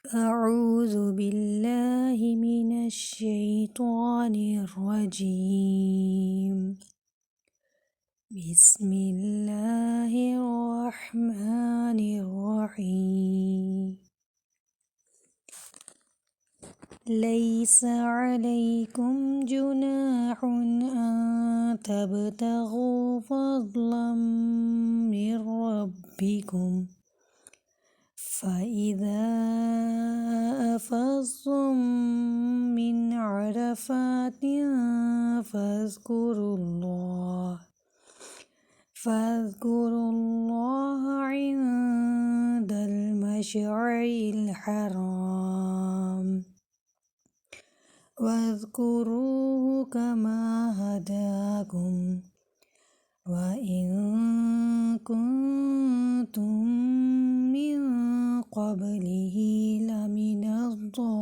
أعوذ بالله من الشيطان الرجيم. بسم الله الرحمن الرحيم. ليس عليكم جناح أن تبتغوا فضلا من ربكم، فإذا أفضتم من عرفات فاذكروا الله عند المشعر الحرام، واذكروه كما هداكم وإن كنتم من قبله لمن الضالين.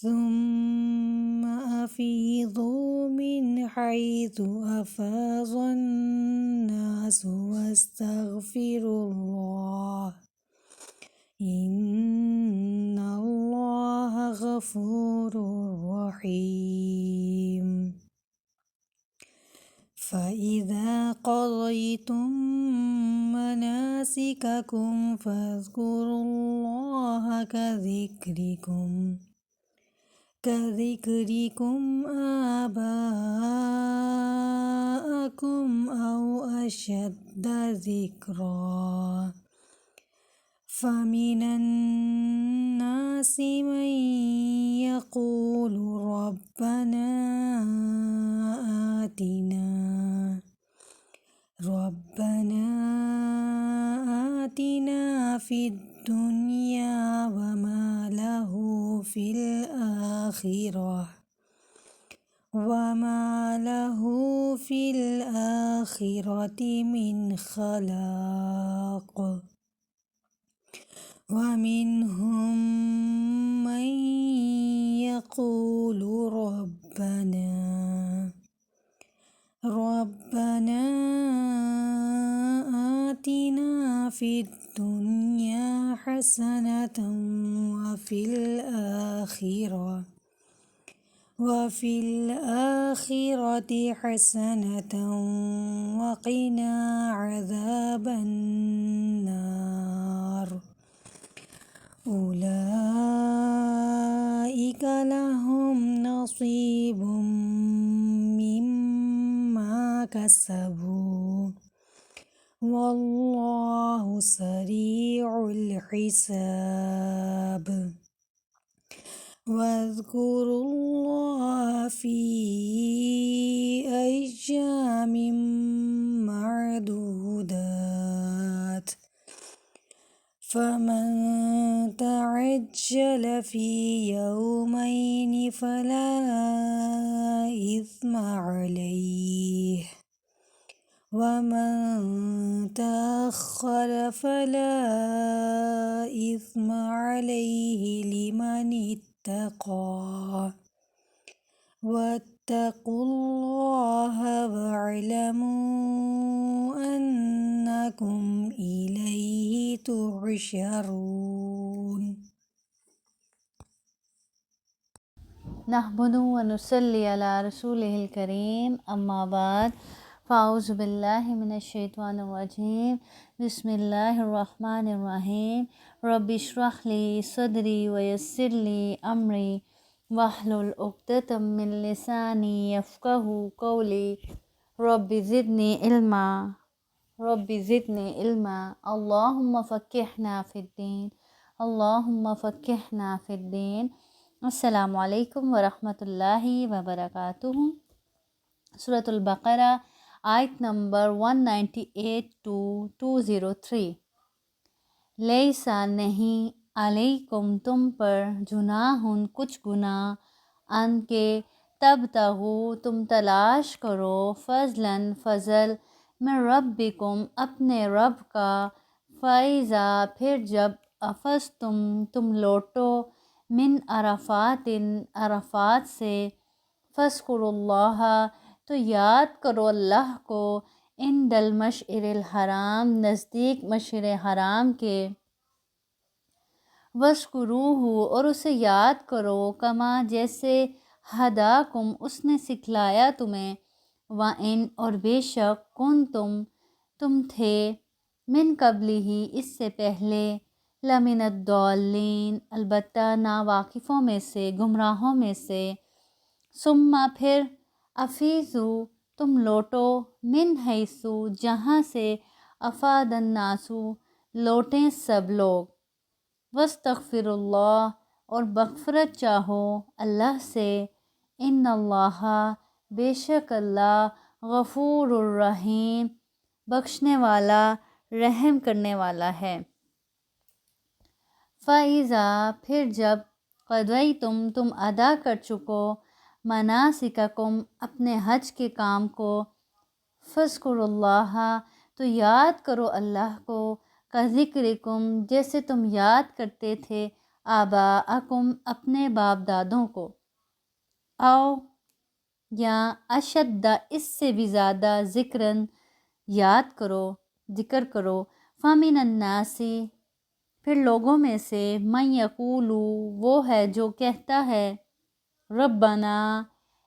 ثم أفيضوا من حيث أفاض الناس واستغفروا الله، إن الله غفور رحيم. فإذا قضيتم مناسككم فاذكروا الله كذكركم آباءكم أو أشد ذكرا. فمن الناس من يقول ربنا آتنا في الدنيا وما له في الآخرة من خلاق. ومنهم من يقول ربنا آتنا في الدنيا حسنة وفي الآخرة حسنة وقنا عذاب النار. أولئك لهم نصيب مما كسبوا والله سريع الحساب. واذكروا الله في أيام معدودات، فمن تعجل في يومين فلا إثم عليه، ومن تأخر فلا إثم عليه لمن اتقى. واتقوا الله واعلموا أنكم إليه تحشرون. نحمده ونصلي على رسوله الكريم، أما بعد، فأعوذ بالله من الشيطان الرجيم. بسم الله الرحمن الرحيم. رب اشرح لي صدري ويسر لي أمري واحلل عقدة من لساني يفقه قولي. رب زدني علما. اللهم فقهنا في الدين. السلام علیکم ورحمۃ اللہ وبرکاتہ۔ سورۃ البقرہ آیت نمبر 198 to 203۔ لیسا نہیں، علیکم تم پر، جناحن کچھ گناہ، ان کے تبتغوا تم تلاش کرو، فضلاً فضل، من ربکم اپنے رب کا، فَإِذَا پھر جب، افضتم تم لوٹو، من عرفات سے، فاذکروا اللہ تو یاد کرو اللہ کو، عند المشعر الحرام، نزدیک مشعر حرام کے، وَاذْكُرُوهُ اور اسے یاد کرو، کما جیسے، ہداکم اس نے سکھلایا تمہیں، وَإِنْ اور بے شک، تم تھے، من قبلہ اس سے پہلے، لَمِنَ الضَّالِّينَ البتہ ناواقفوں میں سے، گمراہوں میں سے، ثم پھر، افیضوا تم لوٹو، من حیثو جہاں سے، افاد الناس لوٹیں سب لوگ، واستغفروا اللہ اور مغفرت چاہو اللہ سے، ان اللہ بے شک اللہ، غفور الرحیم بخشنے والا، رحم کرنے والا ہے۔ فَإِذَا پھر جب، قضیتم تم ادا کر چکو، مناسککم اپنے حج کے کام کو، فاذکروا اللہ تو یاد کرو اللہ کو، کذکرکم جیسے تم یاد کرتے تھے، آباءکم اپنے باپ دادوں کو، او یا اشد اس سے بھی زیادہ، ذکرن یاد کرو، ذکر کرو، فمن الناس پھر لوگوں میں سے، من یقول وہ ہے جو کہتا ہے، ربنا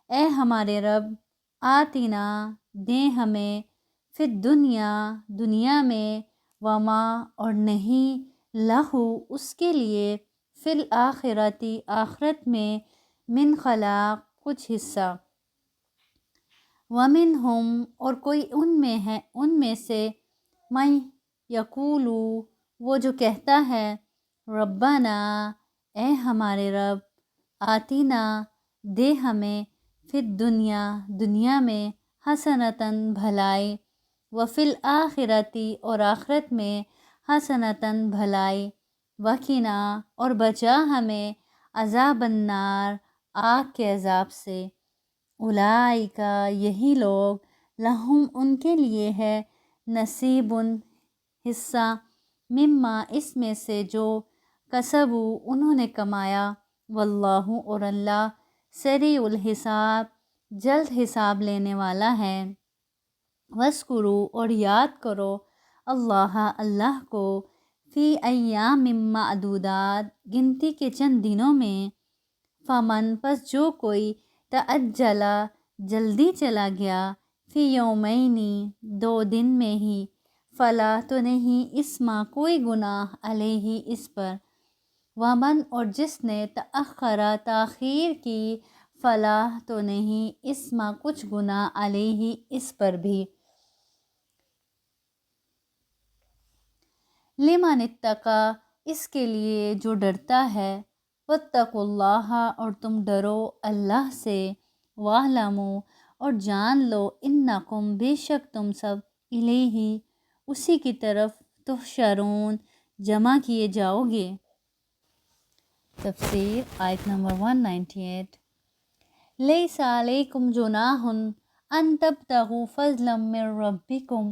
اے ہمارے رب، آتنا دیں ہمیں، فی الدنیا دنیا میں، وما اور نہیں، لہو اس کے لیے، فی الآخرتی آخرت میں، من خلاق کچھ حصہ، ومنہم اور کوئی ان میں سے، من یقول وہ جو کہتا ہے، ربنا اے ہمارے رب، آتینا دے ہمیں، فی الدنیا دنیا میں، حسنتاً بھلائی، وفی الآخرتی اور آخرت میں، حسنتاً بھلائی، وقنا اور بچا ہمیں، عذاب النار آگ کے عذاب سے، اولئک یہی لوگ، لہم ان کے لیے ہے، نصیب حصہ، مما اس میں سے جو، کسبوا انہوں نے کمایا، واللہ اور اللہ، سریع الحساب جلد حساب لینے والا ہے، وَاذْكُرُوا اور یاد کرو، اللہ کو، فی ایام معدودات گنتی کے چند دنوں میں، فمن پس جو کوئی، تعجل جلدی چلا گیا، فی یومین 2 دن میں ہی، فلا تو نہیں، اسما کوئی گناہ، علیہ اس پر، ومن اور جس نے، تأخر تاخیر کی، فلا تو نہیں، اسما کچھ گناہ، علیہ اس پر بھی، لمن اتقی اس کے لیے جو ڈرتا ہے، واتقوا اللہ اور تم ڈرو اللہ سے، واعلموا اور جان لو، انکم بے شک تم سب، الیہ اسی کی طرف، تحشرون جمع کیے جاؤ گے۔ تفسیر آیت نمبر 198۔ لیس علیکم جناح ان تبتغوا فضلا من ربکم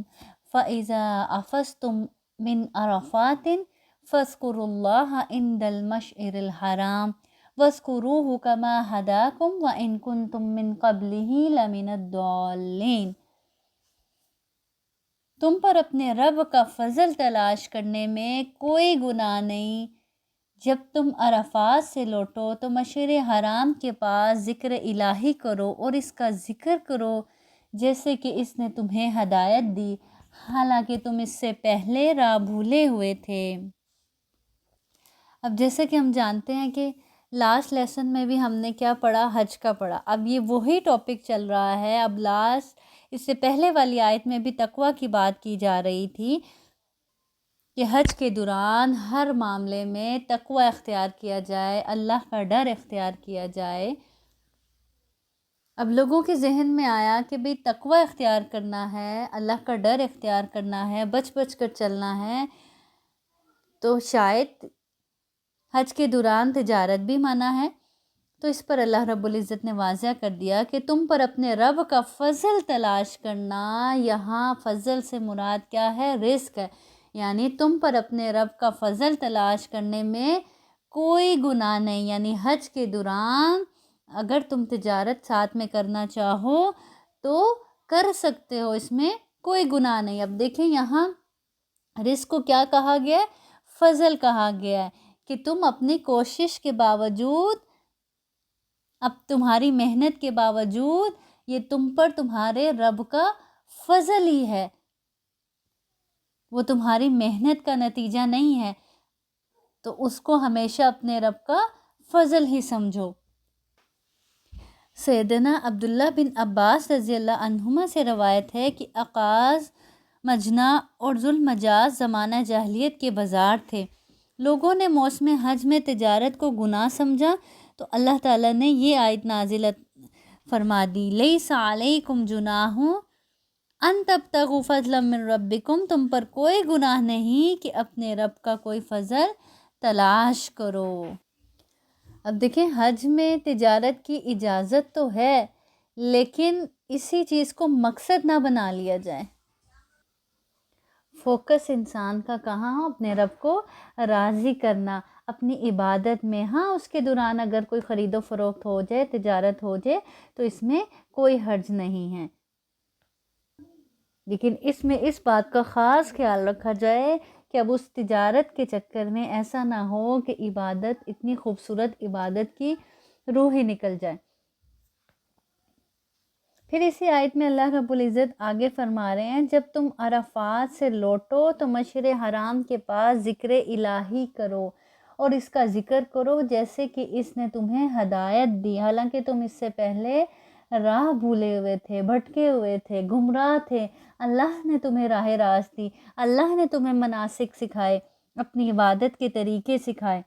فاذا افضتم من عرفات فاذکروا اللہ عند المشعر الحرام واذکروہ کما ہداکم وان کنتم من قبلہ لمن الضالین۔ تم پر اپنے رب کا فضل تلاش کرنے میں کوئی گناہ نہیں، جب تم عرفات سے لوٹو تو مشعر حرام کے پاس ذکر الہی کرو اور اس کا ذکر کرو جیسے کہ اس نے تمہیں ہدایت دی، حالانکہ تم اس سے پہلے راہ بھولے ہوئے تھے۔ اب جیسے کہ ہم جانتے ہیں کہ لاسٹ لیسن میں بھی ہم نے کیا پڑھا، حج کا پڑھا، اب یہ وہی ٹاپک چل رہا ہے۔ اب اس سے پہلے والی آیت میں بھی تقویٰ کی بات کی جا رہی تھی کہ حج کے دوران ہر معاملے میں تقویٰ اختیار کیا جائے، اللہ کا ڈر اختیار کیا جائے۔ اب لوگوں کے ذہن میں آیا کہ بھئی تقویٰ اختیار کرنا ہے، اللہ کا ڈر اختیار کرنا ہے، بچ کر چلنا ہے، تو شاید حج کے دوران تجارت بھی منع ہے۔ تو اس پر اللہ رب العزت نے واضح کر دیا کہ تم پر اپنے رب کا فضل تلاش کرنا، یہاں فضل سے مراد کیا ہے، رزق ہے، یعنی تم پر اپنے رب کا فضل تلاش کرنے میں کوئی گناہ نہیں، یعنی حج کے دوران اگر تم تجارت ساتھ میں کرنا چاہو تو کر سکتے ہو، اس میں کوئی گناہ نہیں۔ اب دیکھیں یہاں رزق کو کیا کہا گیا ہے؟ فضل کہا گیا ہے کہ تم اپنی کوشش کے باوجود، اب تمہاری محنت کے باوجود یہ تم پر تمہارے رب کا فضل ہی ہے، وہ تمہاری محنت کا نتیجہ نہیں ہے، تو اس کو ہمیشہ اپنے رب کا فضل ہی سمجھو۔ سیدنا عبداللہ بن عباس رضی اللہ عنہما سے روایت ہے کہ عکاظ، مجنہ اور ذوالمجاز زمانہ جاہلیت کے بازار تھے۔ لوگوں نے موسم حج میں تجارت کو گناہ سمجھا تو اللہ تعالیٰ نے یہ آیت نازل فرما دی، لیس علیکم جناح ان تبتغوا فضلا من ربکم، تم پر کوئی گناہ نہیں کہ اپنے رب کا کوئی فضل تلاش کرو۔ اب دیکھیں حج میں تجارت کی اجازت تو ہے، لیکن اسی چیز کو مقصد نہ بنا لیا جائے۔ فوکس انسان کا کہاں ہو؟ اپنے رب کو راضی کرنا اپنی عبادت میں۔ ہاں اس کے دوران اگر کوئی خرید و فروخت ہو جائے، تجارت ہو جائے تو اس میں کوئی حرج نہیں ہے، لیکن اس میں اس بات کا خاص خیال رکھا جائے کہ اب اس تجارت کے چکر میں ایسا نہ ہو کہ عبادت، اتنی خوبصورت عبادت کی روح ہی نکل جائے۔ پھر اسی آیت میں اللہ رب العزت آگے فرما رہے ہیں، جب تم عرفات سے لوٹو تو مشعر حرام کے پاس ذکر الہی کرو اور اس کا ذکر کرو جیسے کہ اس نے تمہیں ہدایت دی، حالانکہ تم اس سے پہلے راہ بھولے ہوئے تھے، بھٹکے ہوئے تھے، گمراہ تھے۔ اللہ نے تمہیں راہ راست دی، اللہ نے تمہیں مناسک سکھائے، اپنی عبادت کے طریقے سکھائے۔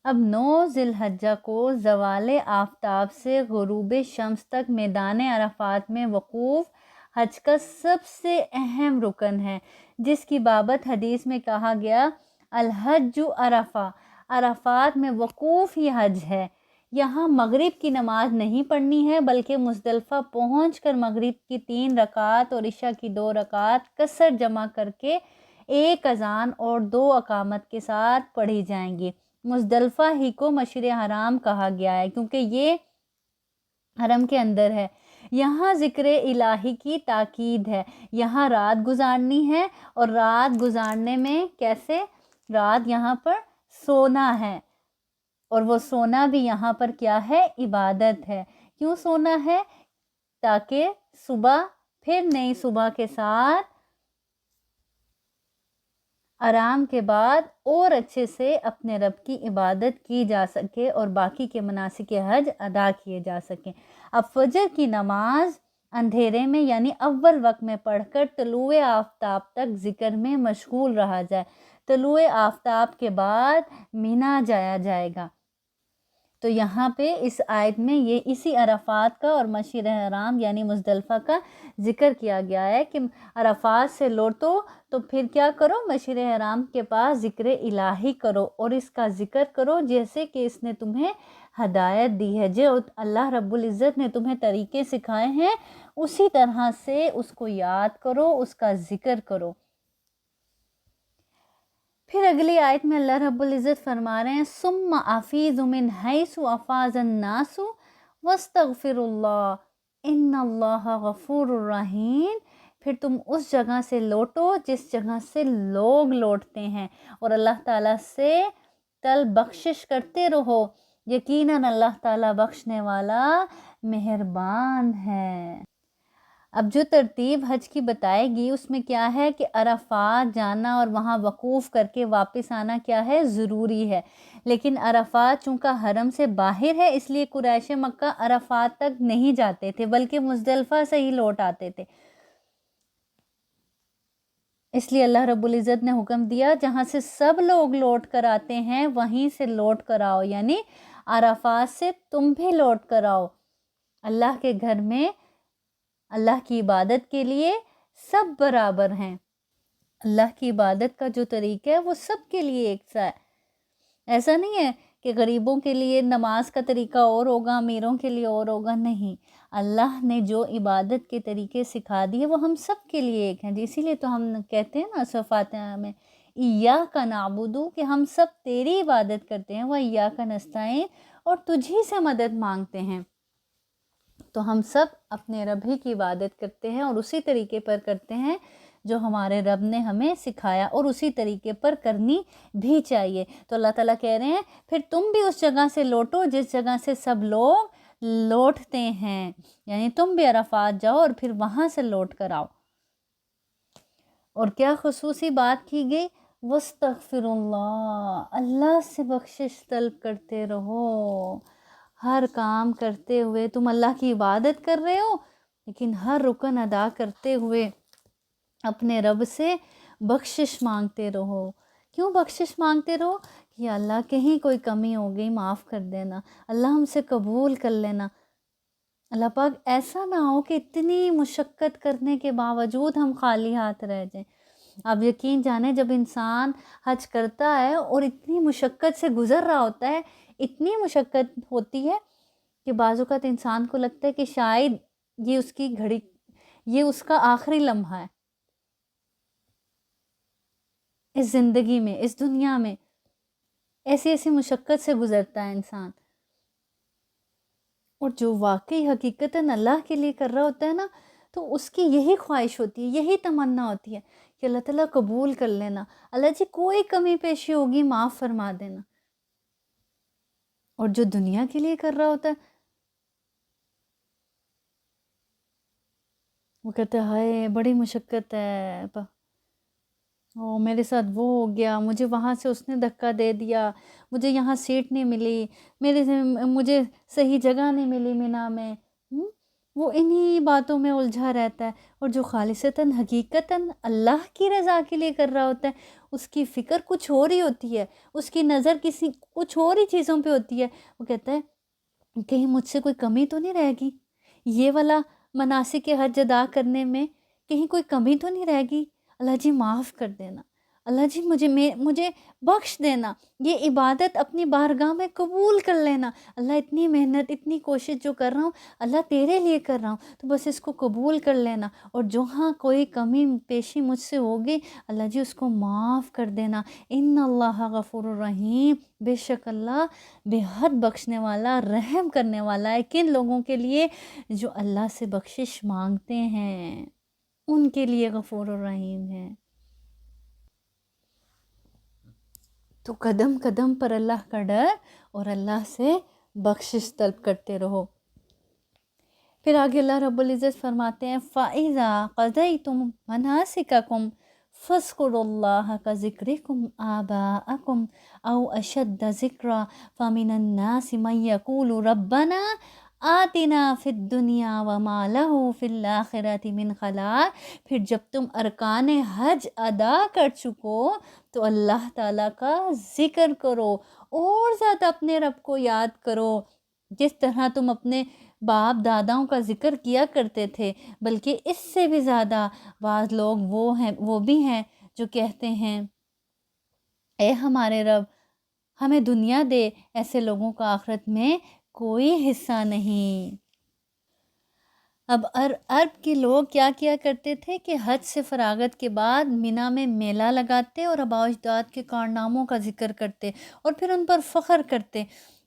اب 9 ذی الحجہ کو زوال آفتاب سے غروب شمس تک میدان عرفات میں وقوف حج کا سب سے اہم رکن ہے، جس کی بابت حدیث میں کہا گیا الحج عرفہ، عرفات میں وقوف ہی حج ہے۔ یہاں مغرب کی نماز نہیں پڑھنی ہے، بلکہ مزدلفہ پہنچ کر مغرب کی 3 رکعت اور عشاء کی 2 رکعت قصر جمع کر کے 1 اذان اور 2 اقامت کے ساتھ پڑھی جائیں گی۔ مزدلفہ ہی کو مشعر حرام کہا گیا ہے کیونکہ یہ حرم کے اندر ہے۔ یہاں ذکر الہی کی تاکید ہے، یہاں رات گزارنی ہے، اور رات گزارنے میں کیسے؟ رات یہاں پر سونا ہے، اور وہ سونا بھی یہاں پر کیا ہے؟ عبادت ہے۔ کیوں سونا ہے؟ تاکہ صبح پھر نئی صبح کے ساتھ آرام کے بعد اور اچھے سے اپنے رب کی عبادت کی جا سکے اور باقی کے مناسک حج ادا کیے جا سکیں۔ اب فجر کی نماز اندھیرے میں یعنی اول وقت میں پڑھ کر طلوع آفتاب تک ذکر میں مشغول رہا جائے۔ طلوع آفتاب کے بعد مینا جایا جائے گا۔ تو یہاں پہ اس آیت میں یہ اسی عرفات کا اور مشعر حرام یعنی مزدلفہ کا ذکر کیا گیا ہے کہ عرفات سے لوٹو تو پھر کیا کرو؟ مشعر حرام کے پاس ذکر الہی کرو اور اس کا ذکر کرو جیسے کہ اس نے تمہیں ہدایت دی ہے، جو اللہ رب العزت نے تمہیں طریقے سکھائے ہیں اسی طرح سے اس کو یاد کرو، اس کا ذکر کرو۔ پھر اگلی آیت میں اللہ رب العزت فرما رہے ہیں ثم افیضوا من حیث افاض الناس واستغفروا اللہ ان اللہ غفور الرحیم، پھر تم اس جگہ سے لوٹو جس جگہ سے لوگ لوٹتے ہیں اور اللہ تعالیٰ سے طلب بخشش کرتے رہو، یقیناً اللہ تعالیٰ بخشنے والا مہربان ہے۔ اب جو ترتیب حج کی بتائے گی اس میں کیا ہے کہ عرفات جانا اور وہاں وقوف کر کے واپس آنا کیا ہے؟ ضروری ہے، لیکن عرفات چونکہ حرم سے باہر ہے اس لیے قریش مکہ عرفات تک نہیں جاتے تھے بلکہ مزدلفہ سے ہی لوٹ آتے تھے۔ اس لیے اللہ رب العزت نے حکم دیا جہاں سے سب لوگ لوٹ کر آتے ہیں وہیں سے لوٹ کر آؤ، یعنی عرفات سے تم بھی لوٹ کر آؤ۔ اللہ کے گھر میں اللہ کی عبادت کے لیے سب برابر ہیں، اللہ کی عبادت کا جو طریقہ ہے وہ سب کے لیے ایک سا ہے۔ ایسا نہیں ہے کہ غریبوں کے لیے نماز کا طریقہ اور ہوگا، امیروں کے لیے اور ہوگا، نہیں، اللہ نے جو عبادت کے طریقے سکھا دیے وہ ہم سب کے لیے ایک ہیں۔ اسی لیے تو ہم کہتے ہیں نا سورۃ فاتحہ میں ایاک نعبد، کہ ہم سب تیری عبادت کرتے ہیں، وہ ایاک نستعین، اور تجھی سے مدد مانگتے ہیں۔ تو ہم سب اپنے رب ہی کی عبادت کرتے ہیں اور اسی طریقے پر کرتے ہیں جو ہمارے رب نے ہمیں سکھایا، اور اسی طریقے پر کرنی بھی چاہیے۔ تو اللہ تعالیٰ کہہ رہے ہیں پھر تم بھی اس جگہ سے لوٹو جس جگہ سے سب لوگ لوٹتے ہیں، یعنی تم بھی عرفات جاؤ اور پھر وہاں سے لوٹ کر آؤ۔ اور کیا خصوصی بات کی گئی؟ وَاسْتَغْفِرُ اللَّهَ، اللہ سے بخشش طلب کرتے رہو۔ ہر کام کرتے ہوئے تم اللہ کی عبادت کر رہے ہو، لیکن ہر رکن ادا کرتے ہوئے اپنے رب سے بخشش مانگتے رہو۔ کیوں بخشش مانگتے رہو؟ کہ اللہ کہیں کوئی کمی ہو گئی معاف کر دینا، اللہ ہم سے قبول کر لینا۔ اللہ پاک ایسا نہ ہو کہ اتنی مشقت کرنے کے باوجود ہم خالی ہاتھ رہ جائیں۔ اب یقین جانیں جب انسان حج کرتا ہے اور اتنی مشقت سے گزر رہا ہوتا ہے، اتنی مشقت ہوتی ہے کہ بعض اوقات انسان کو لگتا ہے کہ شاید یہ اس کی گھڑی، یہ اس کا آخری لمحہ ہے اس زندگی میں، اس دنیا میں۔ ایسی ایسی مشقت سے گزرتا ہے انسان، اور جو واقعی حقیقتاً اللہ کے لیے کر رہا ہوتا ہے نا، تو اس کی یہی خواہش ہوتی ہے، یہی تمنا ہوتی ہے کہ اللہ تعالیٰ قبول کر لینا، اللہ جی کوئی کمی پیشی ہوگی معاف فرما دینا۔ اور جو دنیا کے لیے کر رہا ہوتا ہے وہ کہتا ہے ہائے بڑی مشقت ہے، او میرے ساتھ وہ ہو گیا، مجھے وہاں سے اس نے دھکا دے دیا، مجھے یہاں سیٹ نہیں ملی، مجھے صحیح جگہ نہیں ملی مینا میں۔ وہ انہی باتوں میں الجھا رہتا ہے۔ اور جو خالصتاً حقیقتاً اللہ کی رضا کے لیے کر رہا ہوتا ہے، اس کی فکر کچھ اور ہی ہوتی ہے، اس کی نظر کچھ اور ہی چیزوں پہ ہوتی ہے۔ وہ کہتا ہے کہیں مجھ سے کوئی کمی تو نہیں رہے گی، یہ والا مناسک حج ادا کرنے میں کہیں کوئی کمی تو نہیں رہے گی، اللہ جی معاف کر دینا، اللہ جی مجھے بخش دینا، یہ عبادت اپنی بارگاہ میں قبول کر لینا، اللہ اتنی محنت اتنی کوشش جو کر رہا ہوں اللہ تیرے لیے کر رہا ہوں، تو بس اس کو قبول کر لینا، اور جو ہاں کوئی کمی پیشی مجھ سے ہوگی اللہ جی اس کو معاف کر دینا۔ ان اللہ غفور الرحیم، بے شک اللہ بے حد بخشنے والا رحم کرنے والا ہے کن لوگوں کے لیے؟ جو اللہ سے بخشش مانگتے ہیں، ان کے لیے غفور الرحیم ہے۔ تو قدم قدم پر اللہ کا ڈر اور اللہ سے بخشش طلب کرتے رہو۔ پھر آگے اللہ رب العزت فرماتے ہیں فَإِذَا قَضَيْتُم مَنَاسِكَكُمْ فَاذْكُرُوا اللَّهَ كَذِكْرِكُمْ آبَاءَكُمْ أَوْ أَشَدَّ ذِكْرًا فَمِنَ النَّاسِ مَن يَقُولُ رَبَّنَا آتِنَا فِي الدُّنْيَا وَمَا لَهُ فِي الْآخِرَةِ مِنْ خَلَاقٍ۔ پھر جب تم ارکان حج ادا کر چکو تو اللہ تعالیٰ کا ذکر کرو، اور زیادہ اپنے رب کو یاد کرو، جس طرح تم اپنے باپ داداؤں کا ذکر کیا کرتے تھے، بلکہ اس سے بھی زیادہ بعض لوگ وہ بھی ہیں جو کہتے ہیں اے ہمارے رب ہمیں دنیا دے، ایسے لوگوں کا آخرت میں کوئی حصہ نہیں۔ اب عرب کے لوگ کیا کیا کرتے تھے کہ حج سے فراغت کے بعد مینا میں میلہ لگاتے اور آباء و اجداد کے کارناموں کا ذکر کرتے اور پھر ان پر فخر کرتے۔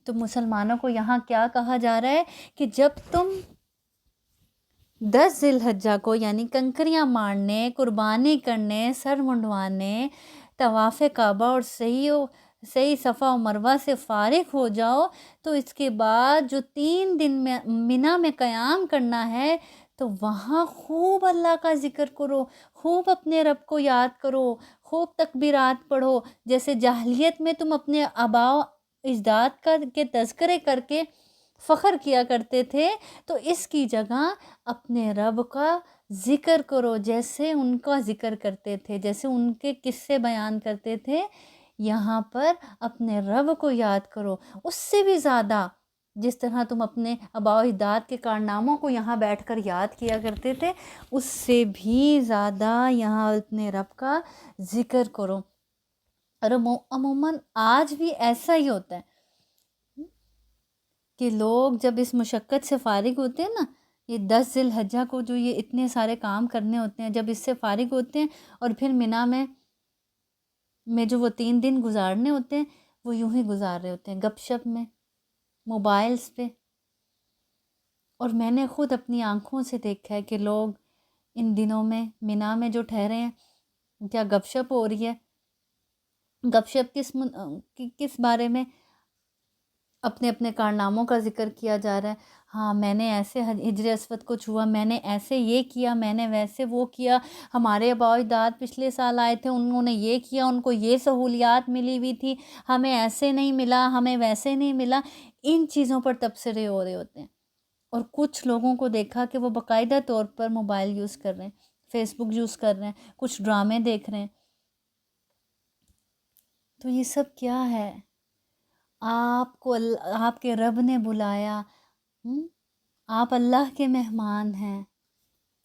تو مسلمانوں کو یہاں کیا کہا جا رہا ہے کہ جب تم 10 ذی الحجہ کو یعنی کنکریاں مارنے، قربانی کرنے، سر منڈوانے، طواف کعبہ اور صحیح صفا و مروہ سے فارغ ہو جاؤ، تو اس کے بعد جو 3 دن میں مینا میں قیام کرنا ہے تو وہاں خوب اللہ کا ذکر کرو، خوب اپنے رب کو یاد کرو، خوب تکبیرات پڑھو، جیسے جاہلیت میں تم اپنے آباء و اجداد کے تذکرے کر کے فخر کیا کرتے تھے، تو اس کی جگہ اپنے رب کا ذکر کرو، جیسے ان کا ذکر کرتے تھے، جیسے ان کے قصے بیان کرتے تھے، یہاں پر اپنے رب کو یاد کرو، اس سے بھی زیادہ جس طرح تم اپنے آباء و اجداد کے کارناموں کو یہاں بیٹھ کر یاد کیا کرتے تھے، اس سے بھی زیادہ یہاں اپنے رب کا ذکر کرو۔ اور عموماً آج بھی ایسا ہی ہوتا ہے کہ لوگ جب اس مشقت سے فارغ ہوتے ہیں نا، یہ 10 ذی الحجہ کو جو یہ اتنے سارے کام کرنے ہوتے ہیں، جب اس سے فارغ ہوتے ہیں اور پھر مینا میں جو وہ 3 دن گزارنے ہوتے ہیں، وہ یوں ہی گزار رہے ہوتے ہیں گپ شپ میں، موبائلز پہ، اور میں نے خود اپنی آنکھوں سے دیکھا ہے کہ لوگ ان دنوں میں مینا میں جو ٹھہرے ہیں، کیا گپ شپ ہو رہی ہے، گپ شپ کس بارے میں، اپنے اپنے کارناموں کا ذکر کیا جا رہا ہے. ہاں میں نے ایسے ہجر اسود کو چھوا، میں نے ایسے یہ کیا، میں نے ویسے وہ کیا، ہمارے آباء و اجداد پچھلے سال آئے تھے، انہوں نے یہ کیا، ان کو یہ سہولیات ملی ہوئی تھی، ہمیں ایسے نہیں ملا، ہمیں ویسے نہیں ملا. ان چیزوں پر تبصرے ہو رہے ہوتے ہیں. اور کچھ لوگوں کو دیکھا کہ وہ باقاعدہ طور پر موبائل یوز کر رہے ہیں، فیس بک یوز کر رہے ہیں، کچھ ڈرامے دیکھ رہے ہیں. تو یہ سب کیا ہے؟ آپ کو آپ کے رب نے بلایا، آپ اللہ کے مہمان ہیں.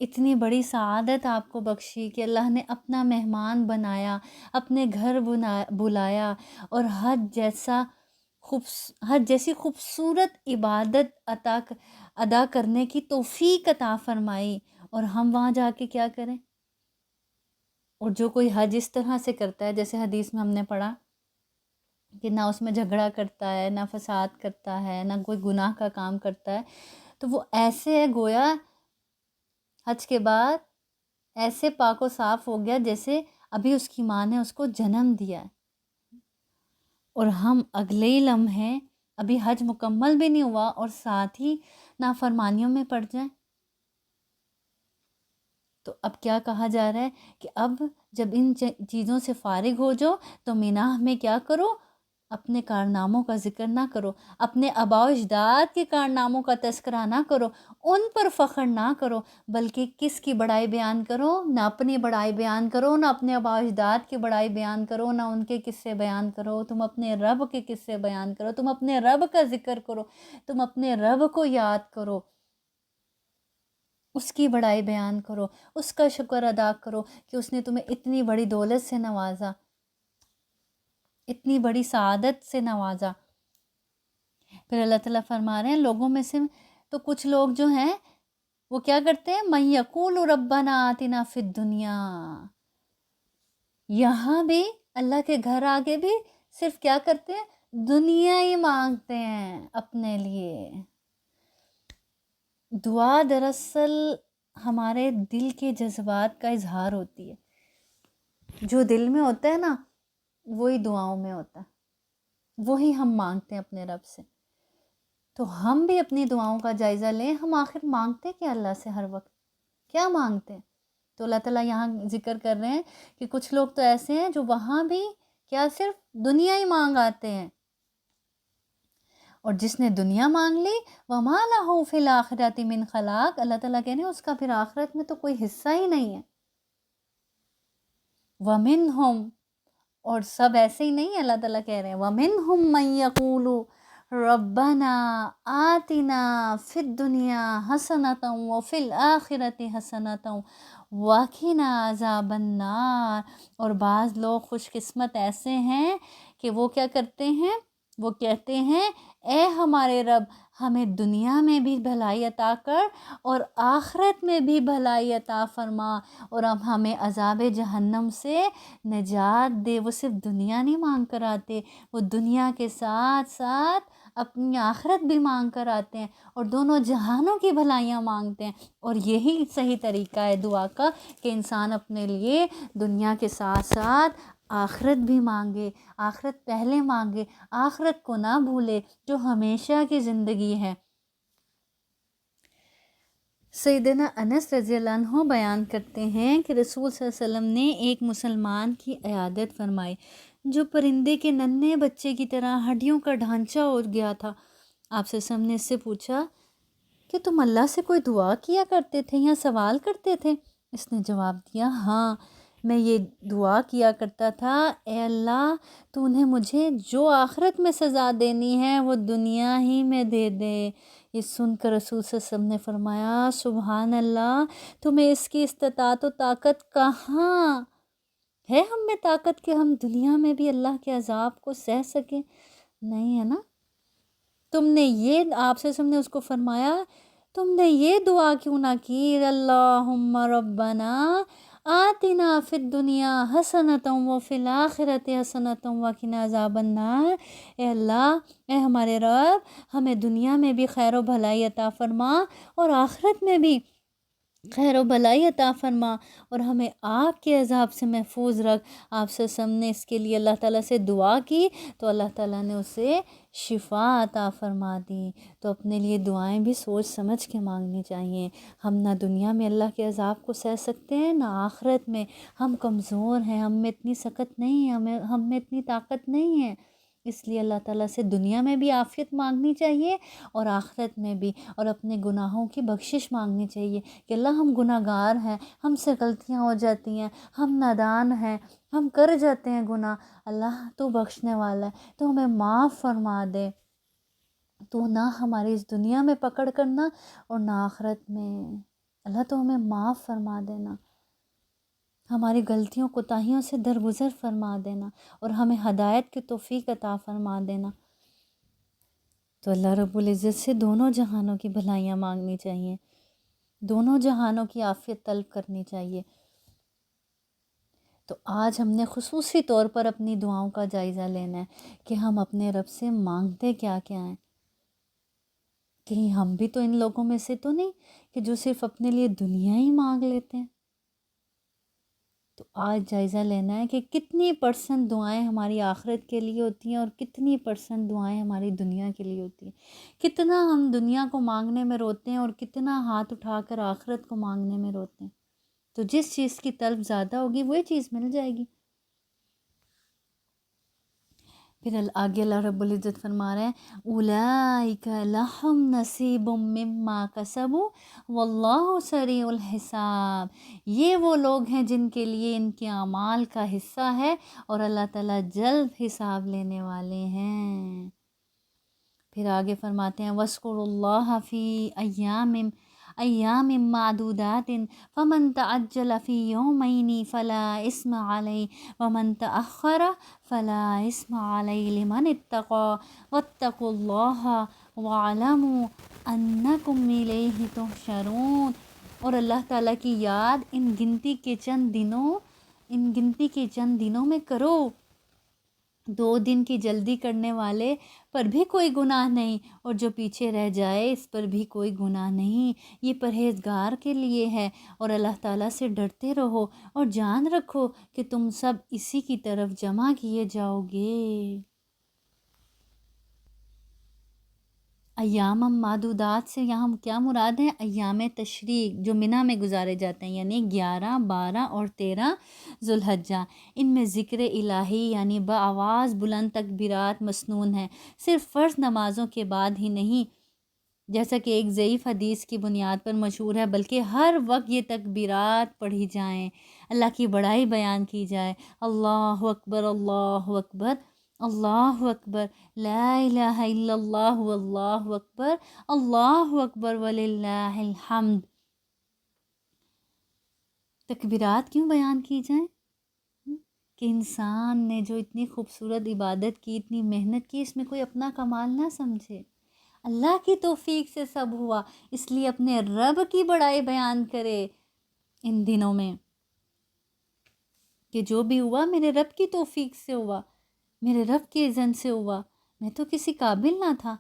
اتنی بڑی سعادت آپ کو بخشی کہ اللہ نے اپنا مہمان بنایا، اپنے گھر بلایا، اور حج جیسی خوبصورت عبادت ادا کرنے کی توفیق عطا فرمائی. اور ہم وہاں جا کے کیا کریں؟ اور جو کوئی حج اس طرح سے کرتا ہے، جیسے حدیث میں ہم نے پڑھا کہ نہ اس میں جھگڑا کرتا ہے، نہ فساد کرتا ہے، نہ کوئی گناہ کا کام کرتا ہے، تو وہ ایسے ہے گویا حج کے بعد ایسے پاک و صاف ہو گیا جیسے ابھی اس کی ماں نے اس کو جنم دیا ہے. اور ہم اگلے ہی لمحے، ابھی حج مکمل بھی نہیں ہوا اور ساتھ ہی نافرمانیوں میں پڑ جائیں. تو اب کیا کہا جا رہا ہے کہ اب جب ان چیزوں سے فارغ ہو جاؤ تو مینا میں کیا کرو؟ اپنے کارناموں کا ذکر نہ کرو، اپنے آباء و اجداد کے کارناموں کا تذکرہ نہ کرو، ان پر فخر نہ کرو، بلکہ کس کی بڑائی بیان کرو؟ نہ اپنی بڑائی بیان کرو، نہ اپنے آباء و اجداد کی بڑائی بیان کرو، نہ ان کے قصے بیان کرو. تم اپنے رب کے قصے بیان کرو، تم اپنے رب کا ذکر کرو، تم اپنے رب کو یاد کرو، اس کی بڑائی بیان کرو، اس کا شکر ادا کرو کہ اس نے تمہیں اتنی بڑی دولت سے نوازا، اتنی بڑی سعادت سے نوازا. پھر اللہ تعالیٰ فرما رہے ہیں لوگوں میں سے تو کچھ لوگ جو ہیں وہ کیا کرتے ہیں؟ مَن یقول ربنا آتنا فی الدنیا. یہاں بھی اللہ کے گھر آگے بھی صرف کیا کرتے ہیں؟ دنیا ہی مانگتے ہیں اپنے لیے. دعا دراصل ہمارے دل کے جذبات کا اظہار ہوتی ہے. جو دل میں ہوتا ہے نا وہی دعاؤں میں ہوتا ہے، وہی ہم مانگتے ہیں اپنے رب سے. تو ہم بھی اپنی دعاؤں کا جائزہ لیں، ہم آخر مانگتے کیا اللہ سے؟ ہر وقت کیا مانگتے ہیں؟ تو اللہ تعالیٰ یہاں ذکر کر رہے ہیں کہ کچھ لوگ تو ایسے ہیں جو وہاں بھی کیا صرف دنیا ہی مانگ آتے ہیں. اور جس نے دنیا مانگ لی وَمَا لَهُ فِي الْآخِرَةِ مِنْ خَلَاقٍ، اللہ تعالیٰ کہہ رہے ہیں اس کا پھر آخرت میں تو کوئی حصہ ہی نہیں ہے. وَمِنْهُمْ، اور سب ایسے ہی نہیں. اللہ تعالیٰ کہہ رہے ہیں وَمِنْهُمْ مَنْ يَقُولُ رَبَّنَا آتِنَا فِي الدُّنْيَا حَسَنَةً وَفِي الْآخِرَةِ حَسَنَةً وَقِنَا عَذَابَ النَّارِ. اور بعض لوگ خوش قسمت ایسے ہیں کہ وہ کیا کرتے ہیں؟ وہ کہتے ہیں اے ہمارے رب ہمیں دنیا میں بھی بھلائی عطا کر اور آخرت میں بھی بھلائی عطا فرما، اور اب ہمیں عذاب جہنم سے نجات دے. وہ صرف دنیا نہیں مانگ کر آتے، وہ دنیا کے ساتھ ساتھ اپنی آخرت بھی مانگ کر آتے ہیں اور دونوں جہانوں کی بھلائیاں مانگتے ہیں. اور یہی صحیح طریقہ ہے دعا کا کہ انسان اپنے لیے دنیا کے ساتھ ساتھ آخرت بھی مانگے، آخرت پہلے مانگے، آخرت کو نہ بھولے جو ہمیشہ کی زندگی ہے. سیدنا انس رضی اللہ عنہ بیان کرتے ہیں کہ رسول صلی اللہ علیہ وسلم نے ایک مسلمان کی عیادت فرمائی جو پرندے کے ننھے بچے کی طرح ہڈیوں کا ڈھانچہ ہو گیا تھا. آپ صلی اللہ علیہ وسلم نے اس سے پوچھا کہ تم اللہ سے کوئی دعا کیا کرتے تھے یا سوال کرتے تھے؟ اس نے جواب دیا ہاں میں یہ دعا کیا کرتا تھا، اے اللہ تو انہیں مجھے جو آخرت میں سزا دینی ہے وہ دنیا ہی میں دے دے. یہ سن کر رسول صلی اللہ علیہ وسلم نے فرمایا سبحان اللہ، تمہیں اس کی استطاعت و طاقت کہاں ہے ہم میں طاقت کہ ہم دنیا میں بھی اللہ کے عذاب کو سہ سکیں؟ نہیں ہے نا. تم نے یہ، آپ سے نے اس کو فرمایا تم نے یہ دعا کیوں نہ کی؟ اللہم ربنا آتنا فی الدنیا حسنۃ وفی الآخرۃ حسنۃ وقنا عذاب النار۔ اے اللہ، اے ہمارے رب، ہمیں دنیا میں بھی خیر و بھلائی عطا فرما اور آخرت میں بھی خیر و بھلائی عطا فرما، اور ہمیں آپ کے عذاب سے محفوظ رکھ۔ آپ سے ہم نے اس کے لیے اللہ تعالیٰ سے دعا کی تو اللہ تعالیٰ نے اسے شفا عطا فرما دی۔ تو اپنے لیے دعائیں بھی سوچ سمجھ کے مانگنی چاہیے۔ ہم نہ دنیا میں اللہ کے عذاب کو سہ سکتے ہیں، نہ آخرت میں۔ ہم کمزور ہیں، ہم میں اتنی سکت نہیں ہے، ہم میں اتنی طاقت نہیں ہے، اس لیے اللہ تعالیٰ سے دنیا میں بھی عافیت مانگنی چاہیے اور آخرت میں بھی، اور اپنے گناہوں کی بخشش مانگنی چاہیے کہ اللہ ہم گناہ گار ہیں، ہم سے غلطیاں ہو جاتی ہیں، ہم نادان ہیں، ہم کر جاتے ہیں گناہ، اللہ تو بخشنے والا ہے، تو ہمیں معاف فرما دے، تو نہ ہماری اس دنیا میں پکڑ کرنا اور نہ آخرت میں، اللہ تو ہمیں معاف فرما دینا، ہماری غلطیوں کوتاہیوں سے درگزر فرما دینا اور ہمیں ہدایت کی توفیق عطا فرما دینا۔ تو اللہ رب العزت سے دونوں جہانوں کی بھلائیاں مانگنی چاہیے، دونوں جہانوں کی عافیت طلب کرنی چاہیے۔ تو آج ہم نے خصوصی طور پر اپنی دعاؤں کا جائزہ لینا ہے کہ ہم اپنے رب سے مانگتے کیا کیا ہیں۔ کہیں ہم بھی تو ان لوگوں میں سے تو نہیں کہ جو صرف اپنے لیے دنیا ہی مانگ لیتے ہیں۔ تو آج جائزہ لینا ہے کہ کتنی % دعائیں ہماری آخرت کے لیے ہوتی ہیں اور کتنی % دعائیں ہماری دنیا کے لیے ہوتی ہیں، کتنا ہم دنیا کو مانگنے میں روتے ہیں اور کتنا ہاتھ اٹھا کر آخرت کو مانگنے میں روتے ہیں۔ تو جس چیز کی طلب زیادہ ہوگی وہی چیز مل جائے گی۔ پھر آگے اللہ رب العزت فرما رہے ہیں اولئک لہم نصیب مما کسبوا واللہ سریع الحساب۔ یہ وہ لوگ ہیں جن کے لیے ان کے اعمال کا حصہ ہے اور اللہ تعالیٰ جلد حساب لینے والے ہیں۔ پھر آگے فرماتے ہیں وَاذْكُرُوا اللَّهَ فِي ایام معدودات فمن تعجل فی یومین فلا اسم علیہ ومن تأخر فلا اسم علیہ لمن اتقى واتقوا اللہ واعلموا انکم الیہ تحشرون۔ اور اللہ تعالیٰ کی یاد ان گنتی کے چند دنوں میں کرو۔ 2 دن کی جلدی کرنے والے پر بھی کوئی گناہ نہیں اور جو پیچھے رہ جائے اس پر بھی کوئی گناہ نہیں، یہ پرہیزگار کے لیے ہے۔ اور اللہ تعالیٰ سے ڈرتے رہو اور جان رکھو کہ تم سب اسی کی طرف جمع کیے جاؤ گے۔ ایام معدودات سے یہاں کیا مراد ہے؟ ایام تشریق جو منی میں گزارے جاتے ہیں، یعنی 11، 12 اور 13 ذوالحجہ۔ ان میں ذکر الہی یعنی بآواز بلند تکبیرات مسنون ہیں، صرف فرض نمازوں کے بعد ہی نہیں جیسا کہ ایک ضعیف حدیث کی بنیاد پر مشہور ہے، بلکہ ہر وقت یہ تکبیرات پڑھی جائیں، اللہ کی بڑائی بیان کی جائے، اللہ اکبر اللہ اکبر اللہ اکبر لا الہ الا اللہ اللہ اکبر وللہ الحمد۔ تکبیرات کیوں بیان کی جائیں؟ کہ انسان نے جو اتنی خوبصورت عبادت کی، اتنی محنت کی، اس میں کوئی اپنا کمال نہ سمجھے، اللہ کی توفیق سے سب ہوا، اس لیے اپنے رب کی بڑائی بیان کرے ان دنوں میں کہ جو بھی ہوا میرے رب کی توفیق سے ہوا، میرے رب کے اذن سے ہوا، میں تو کسی قابل نہ تھا،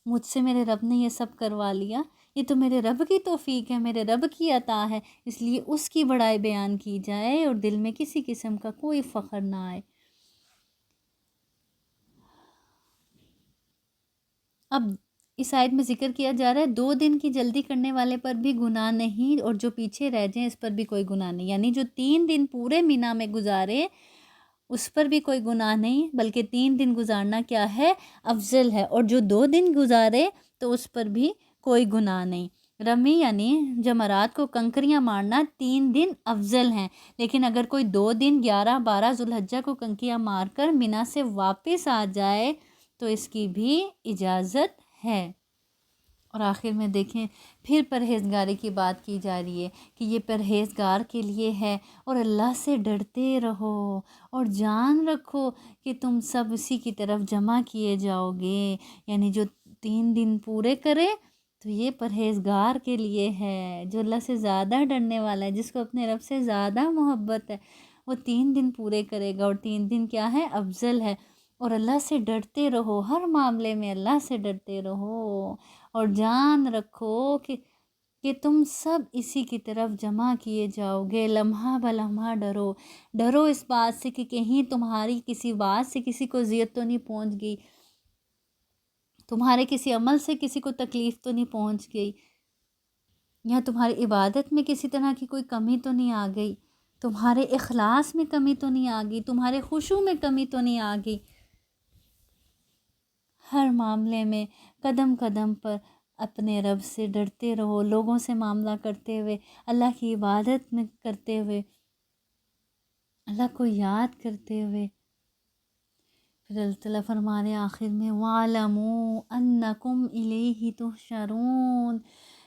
مجھ سے میرے رب نے یہ سب کروا لیا، یہ تو میرے رب کی توفیق ہے، میرے رب کی عطا ہے، اس لیے اس کی بڑائی بیان کی جائے اور دل میں کسی قسم کا کوئی فخر نہ آئے۔ اب اس آیت میں ذکر کیا جا رہا ہے 2 دن کی جلدی کرنے والے پر بھی گناہ نہیں اور جو پیچھے رہ جائیں اس پر بھی کوئی گناہ نہیں، یعنی جو 3 دن پورے منی میں گزارے اس پر بھی کوئی گناہ نہیں، بلکہ 3 دن گزارنا کیا ہے؟ افضل ہے، اور جو 2 دن گزارے تو اس پر بھی کوئی گناہ نہیں۔ رمی یعنی جمرات کو کنکریاں مارنا 3 دن افضل ہیں، لیکن اگر کوئی 2 دن 11، 12 ذوالحجہ کو کنکریاں مار کر منی سے واپس آ جائے تو اس کی بھی اجازت ہے۔ اور آخر میں دیکھیں پھر پرہیزگاری کی بات کی جا رہی ہے کہ یہ پرہیزگار کے لیے ہے، اور اللہ سے ڈرتے رہو اور جان رکھو کہ تم سب اسی کی طرف جمع کیے جاؤ گے، یعنی جو 3 دن پورے کرے تو یہ پرہیزگار کے لیے ہے، جو اللہ سے زیادہ ڈرنے والا ہے، جس کو اپنے رب سے زیادہ محبت ہے، وہ 3 دن پورے کرے گا، اور 3 دن کیا ہے؟ افضل ہے۔ اور اللہ سے ڈرتے رہو، ہر معاملے میں اللہ سے ڈرتے رہو، اور جان رکھو کہ تم سب اسی کی طرف جمع کیے جاؤ گے۔ لمحہ بلمحہ ڈرو، ڈرو اس بات سے کہ کہیں تمہاری کسی بات سے کسی کو اذیت تو نہیں پہنچ گئی، تمہارے کسی عمل سے کسی کو تکلیف تو نہیں پہنچ گئی، یا تمہاری عبادت میں کسی طرح کی کوئی کمی تو نہیں آ گئی، تمہارے اخلاص میں کمی تو نہیں آ گئی، تمہارے خشوع میں کمی تو نہیں آ گئی۔ ہر معاملے میں قدم قدم پر اپنے رب سے ڈرتے رہو، لوگوں سے معاملہ کرتے ہوئے، اللہ کی عبادت میں کرتے ہوئے، اللہ کو یاد کرتے ہوئے۔ پھر اللہ تعالیٰ فرما رہے آخر میں وَاعْلَمُوا أَنَّكُمْ إِلَيْهِ تُحْشَرُونَ،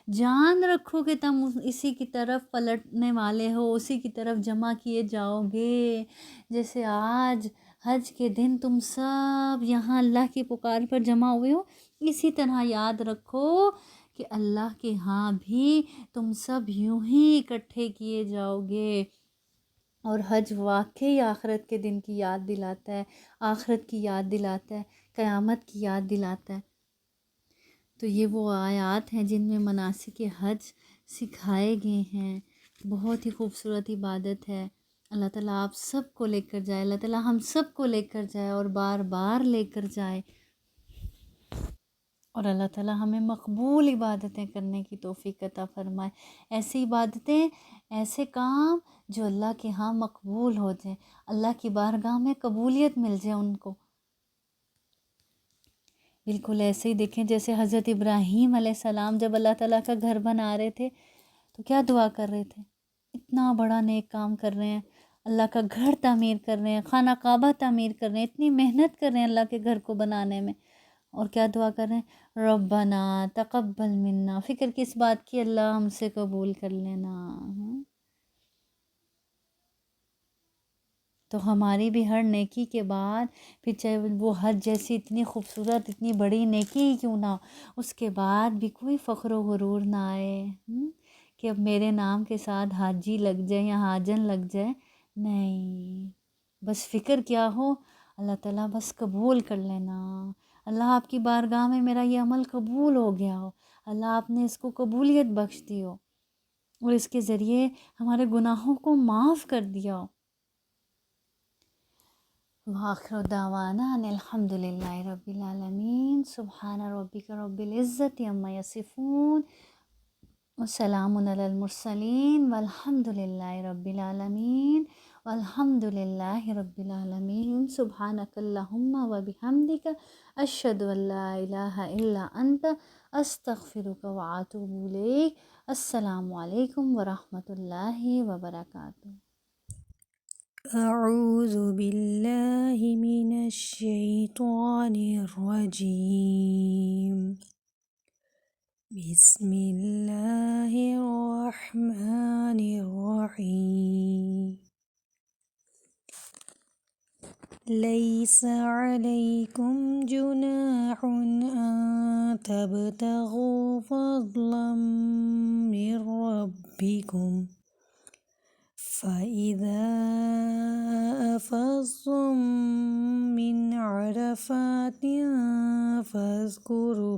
جان رکھو کہ تم اسی کی طرف پلٹنے والے ہو، اسی کی طرف جمع کیے جاؤ گے۔ جیسے آج حج کے دن تم سب یہاں اللہ کی پکار پر جمع ہوئے ہو، اسی طرح یاد رکھو کہ اللہ کے ہاں بھی تم سب یوں ہی اکٹھے کیے جاؤ گے۔ اور حج واقعی آخرت کے دن کی یاد دلاتا ہے، آخرت کی یاد دلاتا ہے، قیامت کی یاد دلاتا ہے۔ تو یہ وہ آیات ہیں جن میں مناسک حج سکھائے گئے ہیں۔ بہت ہی خوبصورت عبادت ہے۔ اللہ تعالیٰ آپ سب کو لے کر جائے، اللہ تعالیٰ ہم سب کو لے کر جائے اور بار بار لے کر جائے، اور اللہ تعالیٰ ہمیں مقبول عبادتیں کرنے کی توفیق عطا فرمائے۔ ایسی عبادتیں، ایسے کام جو اللہ کے ہاں مقبول ہو جائیں، اللہ کی بارگاہ میں قبولیت مل جائے ان کو۔ بالکل ایسے ہی دیکھیں جیسے حضرت ابراہیم علیہ السلام جب اللہ تعالیٰ کا گھر بنا رہے تھے تو کیا دعا کر رہے تھے؟ اتنا بڑا نیک کام کر رہے ہیں، اللہ کا گھر تعمیر کر رہے ہیں، خانہ کعبہ تعمیر کر رہے ہیں، اتنی محنت کر رہے ہیں اللہ کے گھر کو بنانے میں، اور کیا دعا کر رہے ہیں؟ ربنا تقبل منا، فکر کس بات کی؟ اللہ ہم سے قبول کر لینا۔ تو ہماری بھی ہر نیکی کے بعد، پھر چاہے وہ حج جیسی اتنی خوبصورت اتنی بڑی نیکی ہی کیوں نہ ہو، اس کے بعد بھی کوئی فخر و غرور نہ آئے کہ اب میرے نام کے ساتھ حاجی لگ جائے یا حاجن لگ جائے، نہیں، بس فکر کیا ہو؟ اللہ تعالیٰ بس قبول کر لینا، اللہ آپ کی بارگاہ میں میرا یہ عمل قبول ہو گیا ہو، اللہ آپ نے اس کو قبولیت بخش دی ہو، اور اس کے ذریعے ہمارے گناہوں کو معاف کر دیا ہو۔ وآخر دعوانا ان الحمد للہ رب العالمین، سبحان ربک رب العزت عما یصفون، وسلام علی المرسلین، والحمد للہ رب العالمین، والحمد للہ رب العالمین۔ سبحانک اللہم وبحمدک، اشہد ان لا الہ الا انت، استغفرک واتوب الیک۔ السلام علیکم ورحمۃ اللہ وبرکاتہ۔ أعوذ بالله من الشيطان الرجيم. بسم الله الرحمن الرحيم. ليس عليكم جناح أن تبتغوا فضلا من ربكم، فإذا أفضتم من عرفات فاذكروا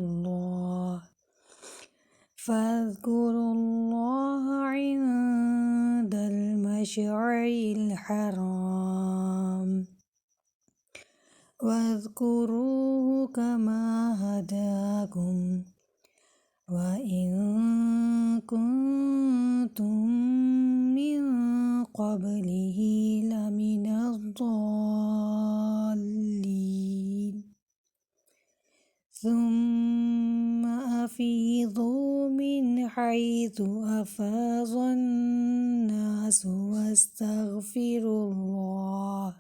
الله عند المشعر الحرام، واذكروه كما هداكم وإن كنتم من قبله لمن الضالين. ثم أفيضوا من حيث أفاض الناس واستغفروا الله،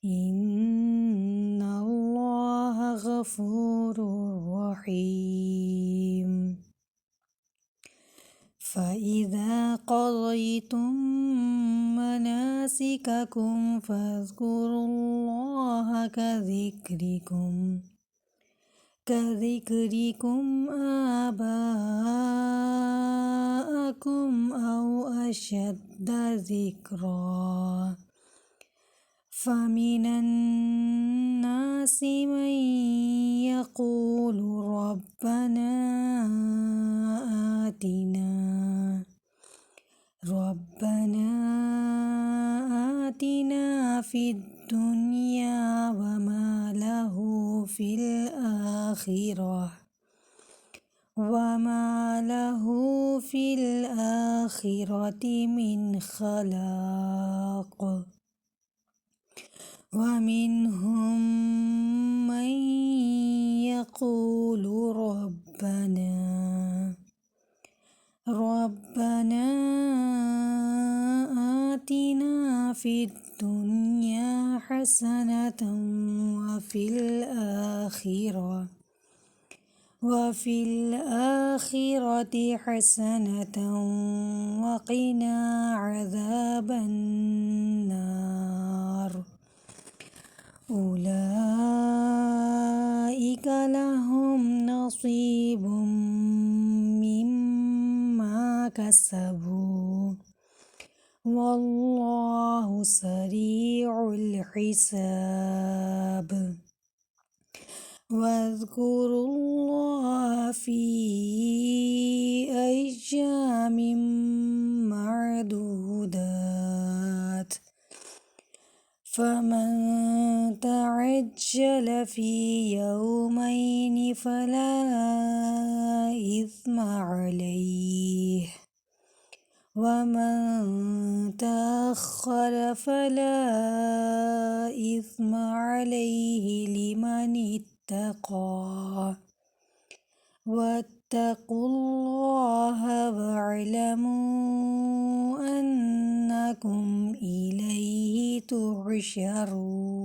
إن الله غفور رحيم. فإذا قضيتم مناسككم فاذكروا الله كذكركم كذكركم آباءكم أو أشد ذكرا فمن الناس من يقول ربنا آتنا في الدنيا وما له في الآخرة من خلاق ومنهم من يقول ربنا آتنا في الدنيا حسنة وفي الآخرة حسنة وقنا عذاب النار أولئك لهم نصيب مما كسبوا والله سريع الحساب واذكروا الله في أيام معدودات فمن تعجل في يومين فلا إثم عليه ومن تأخر فلا إثم عليه لمن اتقى واتقوا الله واعلموا أنكم إليه تحشرون